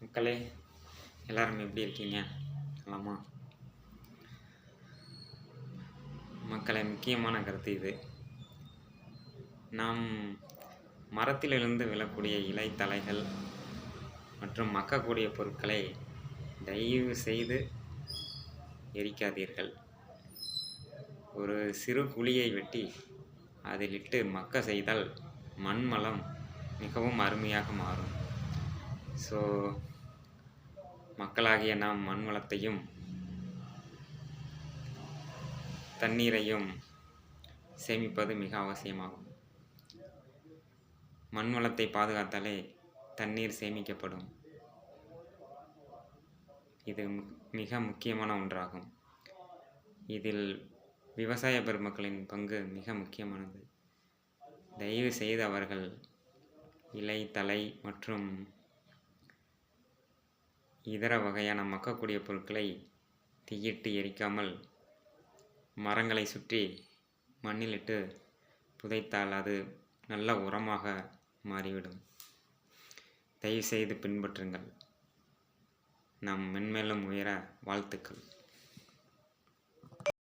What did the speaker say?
மக்களே, எல்லாரும் எப்படி இருக்கீங்க? நலமா? மக்களே, முக்கியமான கருத்து இது. நாம் மரத்திலிருந்து விழக்கூடிய இலை தழைகள் மற்றும் மக்கக்கூடிய பொருட்களை தயவு செய்து எரிக்காதீர்கள். ஒரு சிறு குழியை வெட்டி அதிலிட்டு மக்க செய்தால் மண் வளம் மிகவும் அருமையாக மாறும். ஸோ மக்களாகிய நாம் மண் வளத்தையும் தண்ணீரையும் சேமிப்பது மிக அவசியமாகும். மண் வளத்தை பாதுகாத்தாலே தண்ணீர் சேமிக்கப்படும். இது மிக முக்கியமான ஒன்றாகும். இதில் விவசாய பெருமக்களின் பங்கு மிக முக்கியமானது. தயவு செய்து அவர்கள் இலை தழை மற்றும் இதர வகையான மக்கக்கூடிய பொருட்களை தீயிட்டு எரிக்காமல் மரங்களை சுற்றி மண்ணிலிட்டு புதைத்தால் அது நல்ல உரமாக மாறிவிடும். தயவு செய்து பின்பற்றுங்கள். நாம் மென்மேலும் உயர வாழ்த்துக்கள்.